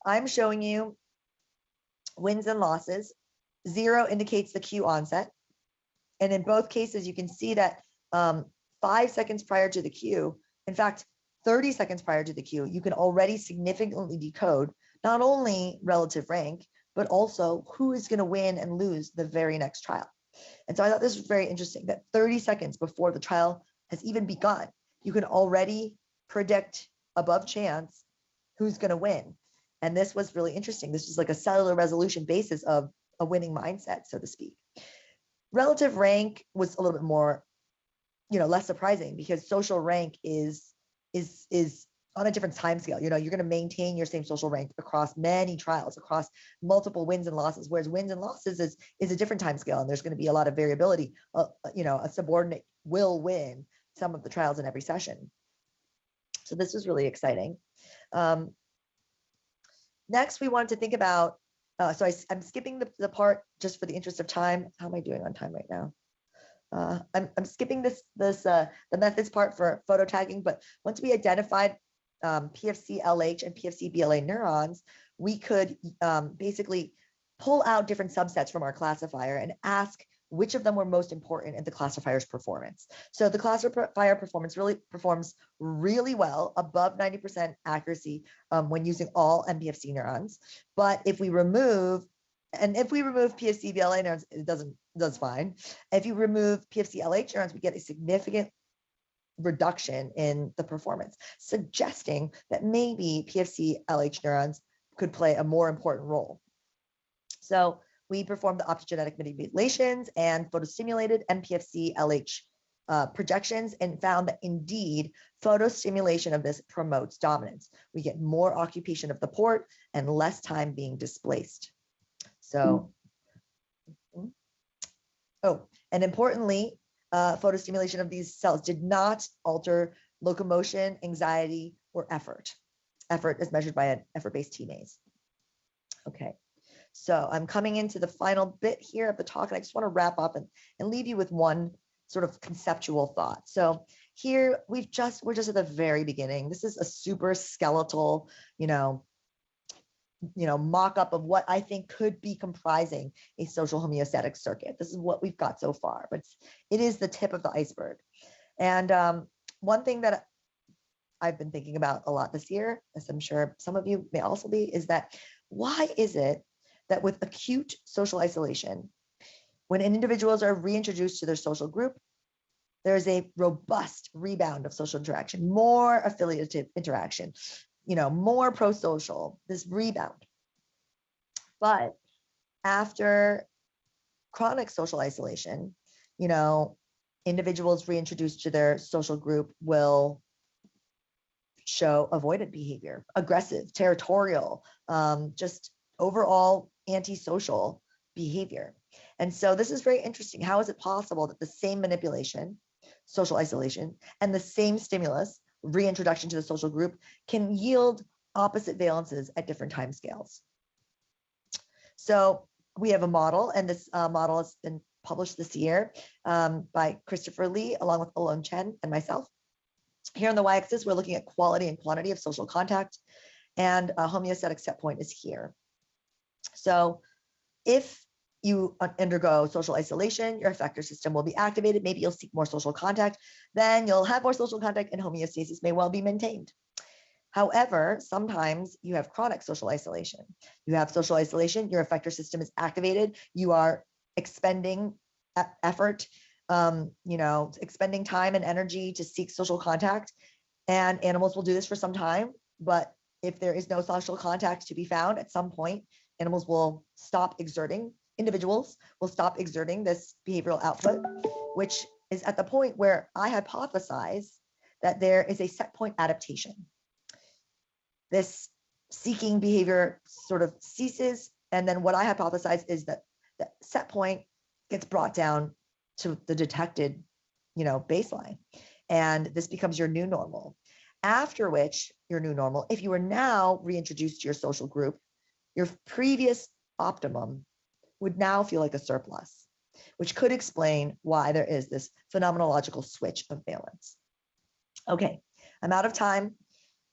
Speaker 2: I'm showing you wins and losses. 0 indicates the cue onset. And in both cases, you can see that 5 seconds prior to the cue, in fact, 30 seconds prior to the cue, you can already significantly decode not only relative rank, but also who is going to win and lose the very next trial. And so I thought this was very interesting that 30 seconds before the trial has even begun, you can already predict above chance who's going to win. And this was really interesting. This was like a cellular resolution basis of a winning mindset, so to speak. Relative rank was a little bit more, less surprising because social rank is on a different time scale. You're going to maintain your same social rank across many trials, across multiple wins and losses, whereas wins and losses is a different time scale, and there's going to be a lot of variability. A subordinate will win some of the trials in every session. So this was really exciting. Next, we wanted to think about, I'm skipping the part just for the interest of time. How am I doing on time right now? I'm skipping the methods part for photo tagging, but once we identified PFC-LH and PFC-BLA neurons, we could basically pull out different subsets from our classifier and ask which of them were most important in the classifier's performance. So the classifier performance really performs really well, above 90% accuracy when using all MPFC neurons. But if we remove PFC-BLA neurons, it does fine. If you remove PFC-LH neurons, we get a significant reduction in the performance, suggesting that maybe PFC-LH neurons could play a more important role. So we performed the optogenetic manipulations and photostimulated MPFC-LH projections and found that indeed photostimulation of this promotes dominance. We get more occupation of the port and less time being displaced. So, and importantly, photostimulation of these cells did not alter locomotion, anxiety, or effort. Effort is measured by an effort-based T maze. Okay, so I'm coming into the final bit here of the talk, and I just want to wrap up and leave you with one sort of conceptual thought. So here we're just at the very beginning. This is a super skeletal, mock-up of what I think could be comprising a social homeostatic circuit. This is what we've got so far, but it is the tip of the iceberg. And one thing that I've been thinking about a lot this year, as I'm sure some of you may also be, is that why is it that with acute social isolation, when individuals are reintroduced to their social group, there's a robust rebound of social interaction, more affiliative interaction, more pro-social, this rebound. But after chronic social isolation, individuals reintroduced to their social group will show avoidant behavior, aggressive, territorial, just overall antisocial behavior. And so this is very interesting. How is it possible that the same manipulation, social isolation, and the same stimulus, reintroduction to the social group, can yield opposite valences at different time scales? So we have a model, and this model has been published this year by Christopher Lee, along with Alon Chen and myself. Here on the y-axis, we're looking at quality and quantity of social contact, and a homeostatic set point is here. So if you undergo social isolation, your effector system will be activated. Maybe you'll seek more social contact. Then you'll have more social contact, and homeostasis may well be maintained. However, sometimes you have chronic social isolation. You have social isolation, your effector system is activated. You are expending effort, expending time and energy to seek social contact. And animals will do this for some time. But if there is no social contact to be found at some point, individuals will stop exerting this behavioral output, which is at the point where I hypothesize that there is a set point adaptation. This seeking behavior sort of ceases, and then what I hypothesize is that the set point gets brought down to the detected, baseline, and this becomes your new normal. After which, your new normal, if you are now reintroduced to your social group, your previous optimum would now feel like a surplus, which could explain why there is this phenomenological switch of valence. Okay, I'm out of time.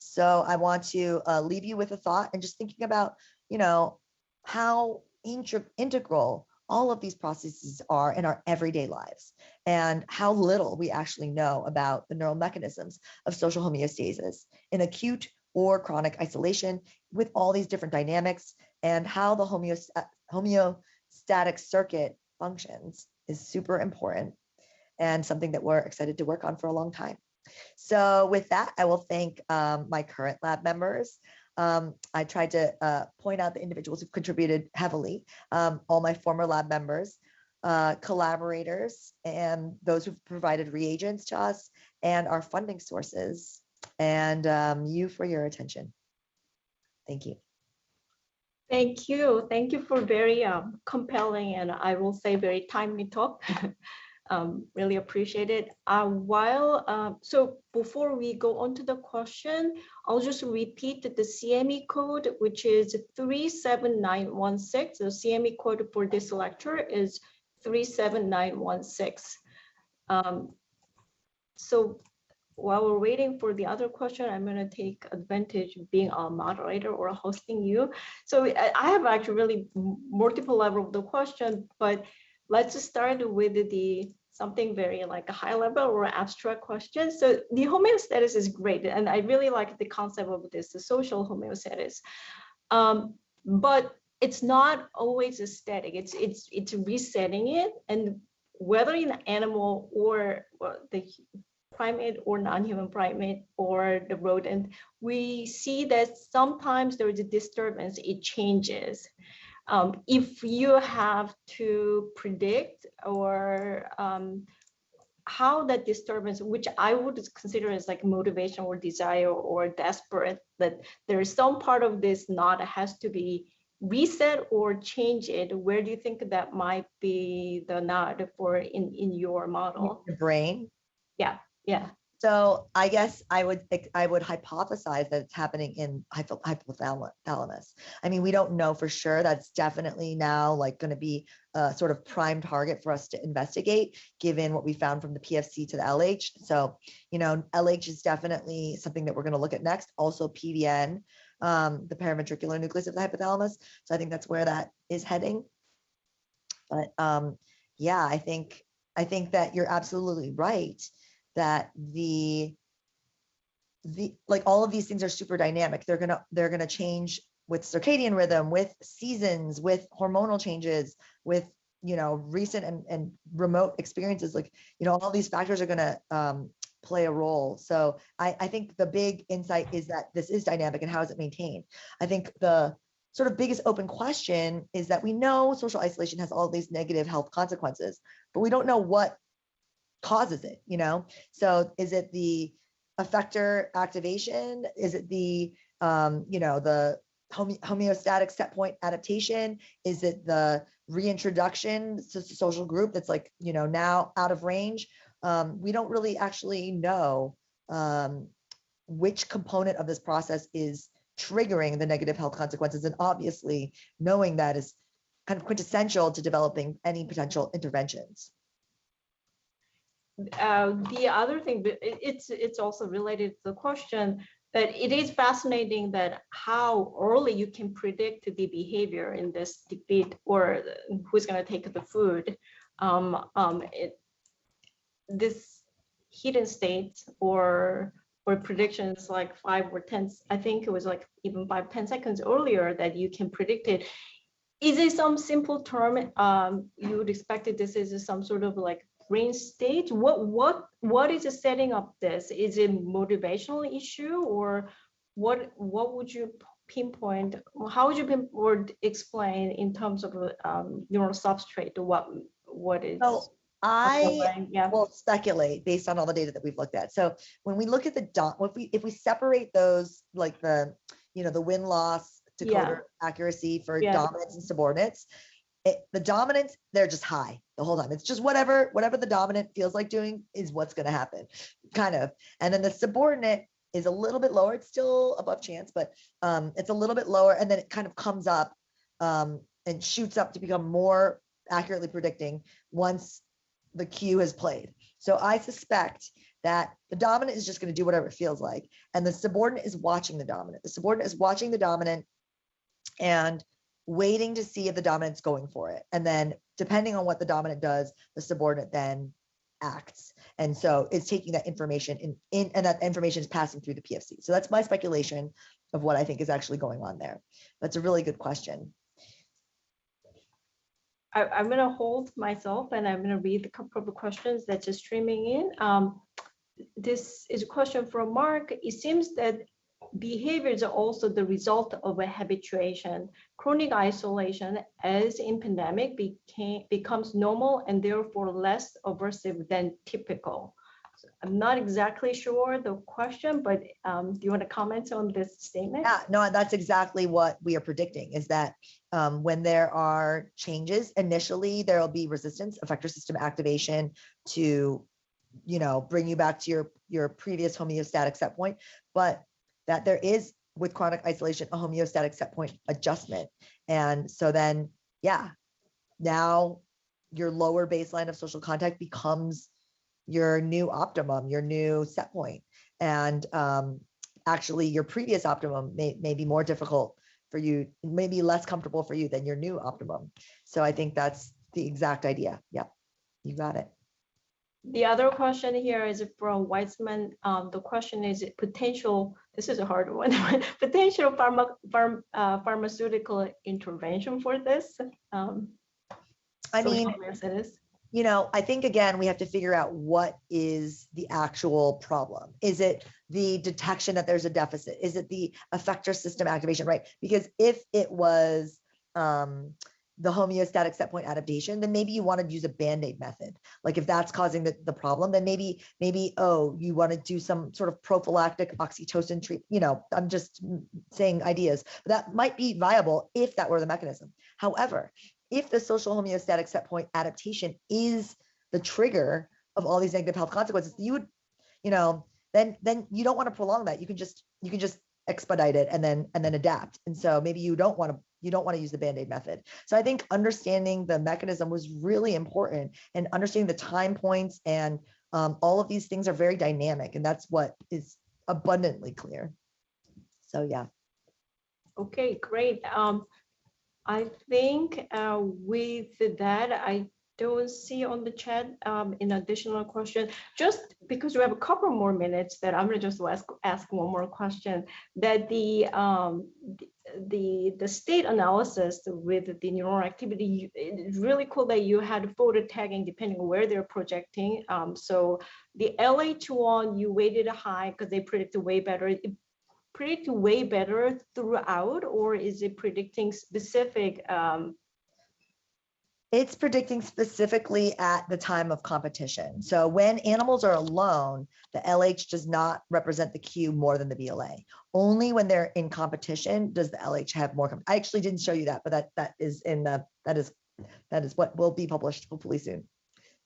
Speaker 2: So I want to leave you with a thought and just thinking about, how integral all of these processes are in our everyday lives, and how little we actually know about the neural mechanisms of social homeostasis in acute or chronic isolation with all these different dynamics, and how the homeostatic circuit functions is super important and something that we're excited to work on for a long time. So with that, I will thank my current lab members. I tried to point out the individuals who've contributed heavily, all my former lab members, collaborators, and those who've provided reagents to us, and our funding sources, and you for your attention. Thank you.
Speaker 1: Thank you. Thank you for very compelling and I will say very timely talk. Really appreciate it. So before we go on to the question, I'll just repeat the CME code, which is 37916. The CME code for this lecture is 37916. So while we're waiting for the other question, I'm going to take advantage of being a moderator or hosting you. So I have actually really multiple level of the question, but let's start with something very like a high level or abstract question. So the homeostasis is great, and I really like the concept of this, the social homeostasis. But it's not always static. It's resetting it, and whether in animal or the primate or non-human primate or the rodent, we see that sometimes there is a disturbance, it changes. If you have to predict or how that disturbance, which I would consider as like motivation or desire or desperate, that there is some part of this knot that has to be reset or change it, where do you think that might be the knot for in your model?
Speaker 2: The brain.
Speaker 1: Yeah.
Speaker 2: So I guess I would hypothesize that it's happening in hypothalamus. I mean, we don't know for sure. That's definitely now like going to be a sort of prime target for us to investigate, given what we found from the PFC to the LH. So, LH is definitely something that we're going to look at next. Also PVN, the paraventricular nucleus of the hypothalamus. So I think that's where that is heading. But yeah, I think that you're absolutely right, that the like all of these things are super dynamic. They're gonna change with circadian rhythm, with seasons, with hormonal changes, with recent and remote experiences. Like all these factors are gonna play a role. So I think the big insight is that this is dynamic, and how is it maintained? I think the sort of biggest open question is that we know social isolation has all these negative health consequences, but we don't know what causes it. So is it the effector activation? Is it the the homeostatic set point adaptation? Is it the reintroduction to the social group that's like now out of range? We don't really actually know which component of this process is triggering the negative health consequences, and obviously knowing that is kind of quintessential to developing any potential interventions.
Speaker 1: The other thing, but it's also related to the question, that it is fascinating that how early you can predict the behavior in this debate, or who's going to take the food. This hidden state or predictions like 5 or 10, I think it was like even 5-10 seconds earlier that you can predict it. Is it some simple term? You would expect that this is some sort of like brain state. What is the setting up this? Is it motivational issue, or what would you pinpoint? How would you pinpoint or explain in terms of neural substrate? What is?
Speaker 2: So I will speculate based on all the data that we've looked at. So when we look at if we separate those, like the the win-loss decoder accuracy for dominants and subordinates, the dominants, they're just high the whole time. It's just whatever the dominant feels like doing is what's going to happen, kind of. And then the subordinate is a little bit lower. It's still above chance, but it's a little bit lower. And then it kind of comes up and shoots up to become more accurately predicting once the cue has played. So I suspect that the dominant is just going to do whatever it feels like, and the subordinate is watching the dominant. The subordinate is watching the dominant, and waiting to see if the dominant's going for it. And then depending on what the dominant does, the subordinate then acts. And so it's taking that information and that information is passing through the PFC. So that's my speculation of what I think is actually going on there. That's a really good question.
Speaker 1: I'm going to hold myself and I'm going to read a couple of questions that's just streaming in. This is a question from Mark. It seems that behaviors are also the result of a habituation. Chronic isolation, as in pandemic, becomes normal and therefore less aversive than typical. So I'm not exactly sure the question, but do you want to comment on this statement?
Speaker 2: Yeah, no, that's exactly what we are predicting, is that when there are changes, initially there will be resistance, effector system activation to, bring you back to your previous homeostatic set point, but that there is, with chronic isolation, a homeostatic set point adjustment. And so then, yeah, now your lower baseline of social contact becomes your new optimum, your new set point. And actually your previous optimum may be more difficult for you, maybe less comfortable for you than your new optimum. So I think that's the exact idea. Yeah, you got it.
Speaker 1: The other question here is from Weizmann. The question is potential, this is a hard one, potential pharmaceutical intervention for this.
Speaker 2: I mean, I think, again, we have to figure out what is the actual problem. Is it the detection that there's a deficit? Is it the effector system activation, right? Because if it was the homeostatic set point adaptation, then maybe you want to use a Band-Aid method. Like if that's causing the problem, then maybe, you want to do some sort of prophylactic oxytocin treatment. I'm just saying ideas, but that might be viable if that were the mechanism. However, if the social homeostatic set point adaptation is the trigger of all these negative health consequences, you would, then you don't want to prolong that. You can just expedite it and then adapt. And so maybe you don't want to use the Band-Aid method. So I think understanding the mechanism was really important, and understanding the time points and all of these things are very dynamic, and that's what is abundantly clear. So yeah.
Speaker 1: Okay, great. I think with that, I don't see on the chat an additional question. Just because we have a couple more minutes, that I'm gonna just ask one more question. That the state analysis with the neural activity, it's really cool that you had photo tagging depending on where they're projecting. So the LH1, you weighted high because they predicted way better. Predict way better throughout, or is it predicting specific?
Speaker 2: It's predicting specifically at the time of competition. So when animals are alone, the LH does not represent the Q more than the BLA. Only when they're in competition does the LH have more. I actually didn't show you that, but that is what will be published hopefully soon.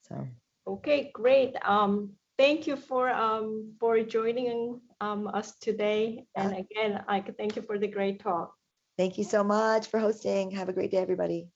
Speaker 2: So
Speaker 1: okay, great. Thank you for joining us today. And again, I could thank you for the great talk.
Speaker 2: Thank you so much for hosting. Have a great day, everybody.